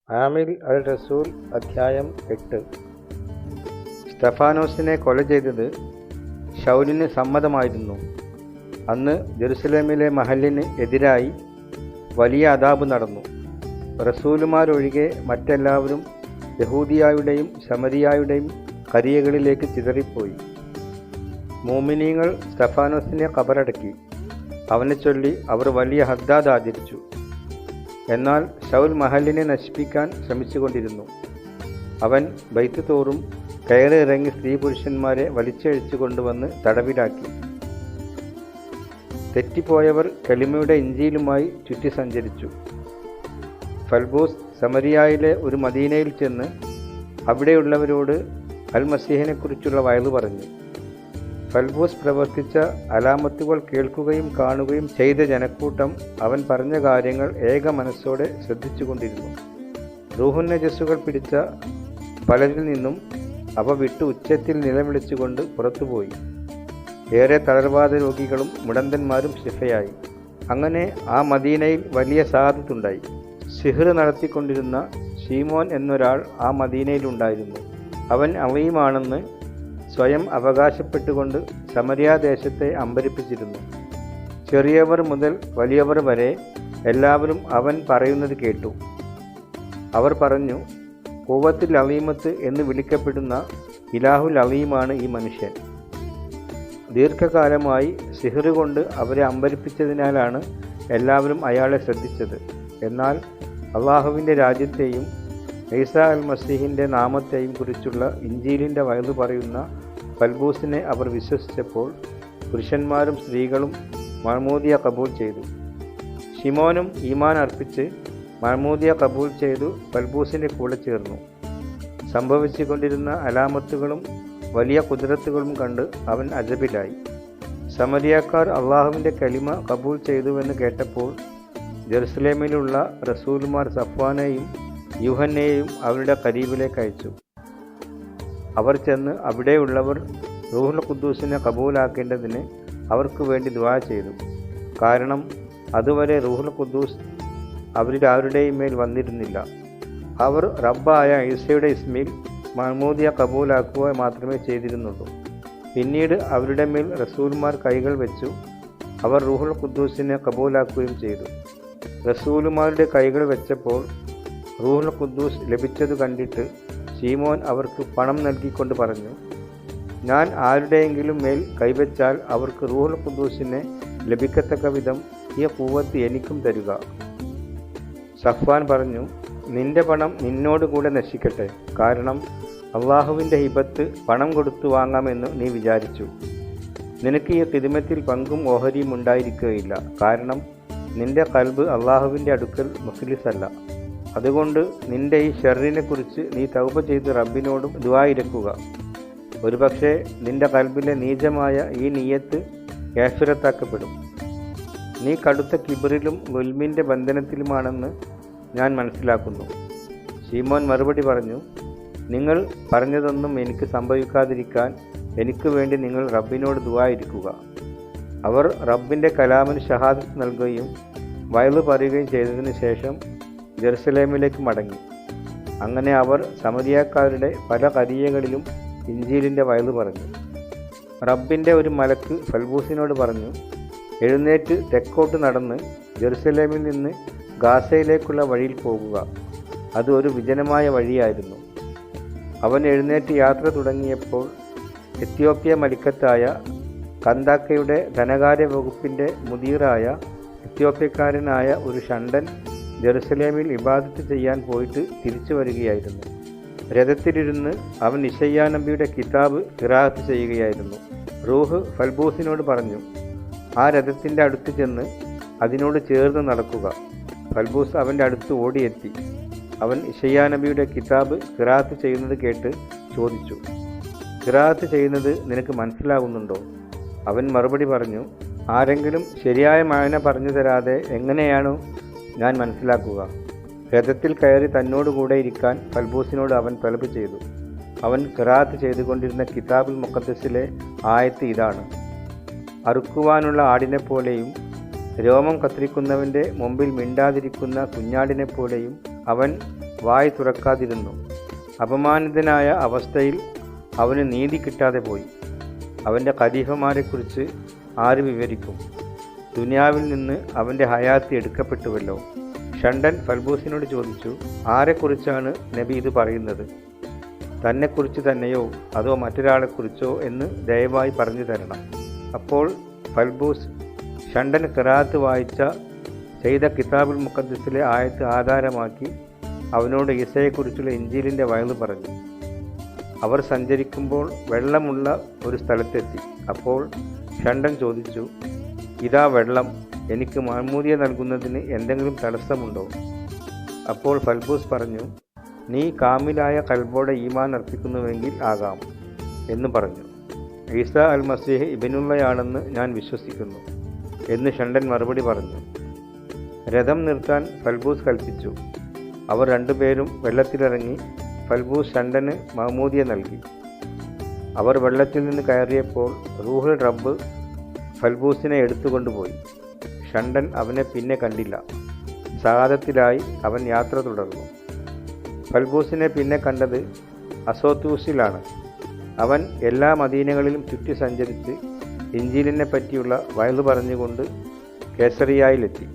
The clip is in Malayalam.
ആമിൽ അൽ റസൂൽ അധ്യായം 8. സ്തെഫാനോസിനെ കൊല ചെയ്തത് ശൗലിന് സമ്മതമായിരുന്നു. അന്ന് ജെറുസലേമിലെ മഹല്ലിന് എതിരായി വലിയ അദാബ് നടന്നു. റസൂലുമാരൊഴികെ മറ്റെല്ലാവരും യഹൂദിയായുടെയും ശമരിയായുടെയും കരിയകളിലേക്ക് ചിതറിപ്പോയി. മോമിനീങ്ങൾ സ്തെഫാനോസിനെ ഖബറടക്കി. അവനെ ചൊല്ലി അവർ വലിയ ഹദ്ദാദ് ആചരിച്ചു. എന്നാൽ ശൗൽ മഹല്ലിനെ നശിപ്പിക്കാൻ ശ്രമിച്ചുകൊണ്ടിരുന്നു. അവൻ ബൈത്ത് തോറും കയറി ഇറങ്ങി സ്ത്രീ പുരുഷന്മാരെ വലിച്ചഴിച്ചു കൊണ്ടുവന്ന് തടവിലാക്കി. തെറ്റിപ്പോയവർ കലിമയുടെ ഇഞ്ചിയിലുമായി ചുറ്റി സഞ്ചരിച്ചു. ഫൽബൂസ് സമരിയായിലെ ഒരു മദീനയിൽ ചെന്ന് അവിടെയുള്ളവരോട് അൽ മസീഹിനെക്കുറിച്ചുള്ള വയലു പറഞ്ഞു. ഫൽബൂസ് പ്രവർത്തിച്ച അലാമത്തുകൾ കേൾക്കുകയും കാണുകയും ചെയ്ത ജനക്കൂട്ടം അവൻ പറഞ്ഞ കാര്യങ്ങൾ ഏക മനസ്സോടെ ശ്രദ്ധിച്ചുകൊണ്ടിരുന്നു. റൂഹുൻ നജസ്സുകൾ പിടിച്ച പലരിൽ നിന്നും അവ വിട്ട് ഉച്ചത്തിൽ നിലവിളിച്ചുകൊണ്ട് പുറത്തുപോയി. ഏറെ തളർവാദ രോഗികളും മുടന്തന്മാരും ശിഫയായി. അങ്ങനെ ആ മദീനയിൽ വലിയ സാദത്തുണ്ടായി. സിഹ്ർ നടത്തിക്കൊണ്ടിരുന്ന ഷീമോൻ എന്നൊരാൾ ആ മദീനയിലുണ്ടായിരുന്നു. അവൻ അവയുമാണെന്ന് സ്വയം അവകാശപ്പെട്ടുകൊണ്ട് സമരിയാദേശത്തെ അമ്പരിപ്പിച്ചിരുന്നു. ചെറിയവർ മുതൽ വലിയവർ വരെ എല്ലാവരും അവൻ പറയുന്നത് കേട്ടു. അവർ പറഞ്ഞു, കൂവത്തുൽ അലീമത്ത് എന്ന് വിളിക്കപ്പെടുന്ന ഇലാഹുൽ അലീമാണ് ഈ മനുഷ്യൻ. ദീർഘകാലമായി സിഹ്ർ കൊണ്ട് അവരെ അമ്പരിപ്പിച്ചതിനാലാണ് എല്ലാവരും അയാളെ ശ്രദ്ധിച്ചത്. എന്നാൽ അള്ളാഹുവിൻ്റെ രാജ്യത്തെയും ഈസാ അൽ മസീഹിൻ്റെ നാമത്തെയും കുറിച്ചുള്ള ഇഞ്ചീലിൻ്റെ വയലു പറയുന്ന ഫൽബൂസിനെ അവർ വിശ്വസിച്ചപ്പോൾ പുരുഷന്മാരും സ്ത്രീകളും മഹ്മൂദിയ കബൂൽ ചെയ്തു. ഷിമോനും ഈമാൻ അർപ്പിച്ച് മഹ്മൂദിയ കബൂൽ ചെയ്തു ഫൽബൂസിൻ്റെ കൂടെ ചേർന്നു. സംഭവിച്ചുകൊണ്ടിരുന്ന അലാമത്തുകളും വലിയ കുദരത്തുകളും കണ്ട് അവൻ അജബിലായി. സമരിയക്കാർ അള്ളാഹുവിൻ്റെ കലിമ കബൂൽ ചെയ്തുവെന്ന് കേട്ടപ്പോൾ ജെറുസലേമിലുള്ള റസൂലുമാർ സഫ്വാനെയും യൂഹന്നെയും അവരുടെ ഖരീബിലേക്ക് അയച്ചു. അവർ ചെന്ന് അവിടെയുള്ളവർ റൂഹുൽ ഖുദ്ദൂസിനെ കബൂലാക്കേണ്ടതിന് അവർക്ക് വേണ്ടി ദുആ ചെയ്തു. കാരണം അതുവരെ റൂഹുൽ ഖുദ്ദൂസ് അവരിൽ ആരുടെയും മേൽ വന്നിരുന്നില്ല. അവർ റബ്ബായ ഈസയുടെ ഇസ്മിൽ മഹ്മൂദിയ കബൂലാക്കുക മാത്രമേ ചെയ്തിരുന്നുള്ളൂ. പിന്നീട് അവരുടെ മേൽ റസൂലുമാർ കൈകൾ വെച്ചു. അവർ റൂഹുൽ ഖുദ്ദൂസിനെ കബൂലാക്കുകയും ചെയ്തു. റസൂലുമാരുടെ കൈകൾ വെച്ചപ്പോൾ റൂഹുൽ ഖുദ്ദൂസ് ലഭിച്ചതു കണ്ടിട്ട് ശീമോൻ അവർക്ക് പണം നൽകിക്കൊണ്ട് പറഞ്ഞു, ഞാൻ ആരുടെയെങ്കിലും മേൽ കൈവച്ചാൽ അവർക്ക് റൂഹുൽ ഖുദ്ദൂസിനെ ലഭിക്കത്തക്ക വിധം ഈ കൂവത്ത് എനിക്കും തരുക. സഫ്വാൻ പറഞ്ഞു, നിന്റെ പണം നിന്നോടുകൂടെ നശിക്കട്ടെ. കാരണം അള്ളാഹുവിൻ്റെ ഹിബത്ത് പണം കൊടുത്തു വാങ്ങാമെന്ന് നീ വിചാരിച്ചു. നിനക്ക് ഈ ഖിദ്മത്തിൽ പങ്കും ഓഹരിയും ഉണ്ടായിരിക്കുകയില്ല. കാരണം നിന്റെ ഖൽബ് അള്ളാഹുവിൻ്റെ അടുക്കൽ മുഖ്ലിസല്ല. അതുകൊണ്ട് നിന്റെ ഈ ഷർറിനെക്കുറിച്ച് നീ തൗബ ചെയ്ത് റബ്ബിനോടും ദുആ ഇരക്കുക. ഒരുപക്ഷെ നിന്റെ ഖൽബിലെ നീചമായ ഈ നിയ്യത്ത് കാഫിറത്താക്കപ്പെടും. നീ കടുത്ത കിബറിലും ഗുൽമിൻ്റെ ബന്ധനത്തിലുമാണെന്ന് ഞാൻ മനസ്സിലാക്കുന്നു. ശീമോൻ മറുപടി പറഞ്ഞു, നിങ്ങൾ പറഞ്ഞതൊന്നും എനിക്ക് സംഭവിക്കാതിരിക്കാൻ എനിക്ക് വേണ്ടി നിങ്ങൾ റബ്ബിനോട് ദുആ ഇരിക്കുക. അവർ റബ്ബിൻ്റെ കലാമിന് ഷഹാദത്ത് നൽകുകയും വയലു പറയുകയും ചെയ്തതിന് ശേഷം ജെറുസലേമിലേക്ക് മടങ്ങി. അങ്ങനെ അവർ സമരിയാക്കാരുടെ പല കരിയകളിലും ഇഞ്ചീലിൻ്റെ വയലു പറഞ്ഞു. റബ്ബിൻ്റെ ഒരു മലക്ക് ഫൽബൂസിനോട് പറഞ്ഞു, എഴുന്നേറ്റ് തെക്കോട്ട് നടന്ന് ജെറുസലേമിൽ നിന്ന് ഗാസയിലേക്കുള്ള വഴിയിൽ പോകുക. അത് ഒരു വിജനമായ വഴിയായിരുന്നു. അവൻ എഴുന്നേറ്റ് യാത്ര തുടങ്ങിയപ്പോൾ എത്യോപ്യ മലിക്കത്തായ കന്താക്കയുടെ ധനകാര്യ വകുപ്പിൻ്റെ മുദീറായ എത്യോപ്യക്കാരനായ ഒരു ഷണ്ടൻ ജെറുസലേമിൽ ഇബാദത്ത് ചെയ്യാൻ പോയിട്ട് തിരിച്ചു വരികയായിരുന്നു. രഥത്തിലിരുന്ന് അവൻ യിശയ്യാ നബിയുടെ കിതാബ് ഖിറാഅത്ത് ചെയ്യുകയായിരുന്നു. റൂഹ് ഫൽബൂസിനോട് പറഞ്ഞു, ആ രഥത്തിൻ്റെ അടുത്ത് ചെന്ന് അതിനോട് ചേർന്ന് നടക്കുക. ഫൽബൂസ് അവൻ്റെ അടുത്ത് ഓടിയെത്തി. അവൻ യിശയ്യാ നബിയുടെ കിതാബ് ഖിറാഅത്ത് ചെയ്യുന്നത് കേട്ട് ചോദിച്ചു, ഖിറാഅത്ത് ചെയ്യുന്നത് നിനക്ക് മനസ്സിലാകുന്നുണ്ടോ? അവൻ മറുപടി പറഞ്ഞു, ആരെങ്കിലും ശരിയായ മായന പറഞ്ഞു തരാതെ എങ്ങനെയാണോ ഞാൻ മനസ്സിലാക്കുക? രഥത്തിൽ കയറി തന്നോടുകൂടെ ഇരിക്കാൻ ഫൽബൂസിനോട് അവൻ തലബ് ചെയ്തു. അവൻ ഖിറാഅത്ത് ചെയ്തുകൊണ്ടിരുന്ന കിതാബുൽ മുഖദ്ദസിലെ ആയത്ത് ഇതാണ്: അറുക്കുവാനുള്ള ആടിനെപ്പോലെയും രോമം കത്തിരിക്കുന്നവൻ്റെ മുമ്പിൽ മിണ്ടാതിരിക്കുന്ന കുഞ്ഞാടിനെപ്പോലെയും അവൻ വായ് തുറക്കാതിരുന്നു. അപമാനിതനായ അവസ്ഥയിൽ അവന് നീതി കിട്ടാതെ പോയി. അവൻ്റെ ഖലീഫമാരെക്കുറിച്ച് ആര് വിവരിക്കും? ദുനിയാവിൽ നിന്ന് അവൻ്റെ ഹയാത്ത് എടുക്കപ്പെട്ടുവല്ലോ. ഷണ്ടൻ ഫൽബൂസിനോട് ചോദിച്ചു, ആരെക്കുറിച്ചാണ് നബി ഇത് പറയുന്നത്? തന്നെക്കുറിച്ച് തന്നെയോ അതോ മറ്റൊരാളെക്കുറിച്ചോ എന്ന് ദയവായി പറഞ്ഞു തരണം. അപ്പോൾ ഫൽബൂസ് ഷണ്ടൻ ഖിറാഅത്ത് വായിച്ച ചെയ്ത കിതാബുൽ മുഖദ്ദസിലെ ആയത്ത് ആധാരമാക്കി അവനോട് ഈസയെക്കുറിച്ചുള്ള ഇഞ്ചീലിൻ്റെ വയല് പറഞ്ഞു. അവർ സഞ്ചരിക്കുമ്പോൾ വെള്ളമുള്ള ഒരു സ്ഥലത്തെത്തി. അപ്പോൾ ഷണ്ടൻ ചോദിച്ചു, ഇതാ വെള്ളം, എനിക്ക് മഅ്മൂദിയ നൽകുന്നതിന് എന്തെങ്കിലും തടസ്സമുണ്ടോ? അപ്പോൾ ഫൽബൂസ് പറഞ്ഞു, നീ കാമിലായ ഖൽബോടെ ഈമാൻ അർപ്പിക്കുന്നുവെങ്കിൽ ആകാം എന്ന് പറഞ്ഞു. ഈസ അൽ മസീഹ് ഇബ്നുള്ളയാണെന്ന് ഞാൻ വിശ്വസിക്കുന്നു എന്ന് ഷണ്ടൻ മറുപടി പറഞ്ഞു. രഥം നിർത്താൻ ഫൽബൂസ് കൽപ്പിച്ചു. അവർ രണ്ടുപേരും വെള്ളത്തിലിറങ്ങി. ഫൽബൂസ് ഷണ്ടന് മഅ്മൂദിയ നൽകി. അവർ വെള്ളത്തിൽ നിന്ന് കയറിയപ്പോൾ റൂഹുൽ റബ്ബ് ഫൽബൂസിനെ എടുത്തുകൊണ്ടുപോയി. ഷണ്ടൻ അവനെ പിന്നെ കണ്ടില്ല. സഹാദത്തിലായി അവൻ യാത്ര തുടർന്നു. ഫൽബൂസിനെ പിന്നെ കണ്ടത് അസോത്തൂസിലാണ്. അവൻ എല്ലാ മദീനകളിലും ചുറ്റി സഞ്ചരിച്ച് ഇഞ്ചീലിനെ പറ്റിയുള്ള വയല് പറഞ്ഞുകൊണ്ട് കേസറിയായിലെത്തി.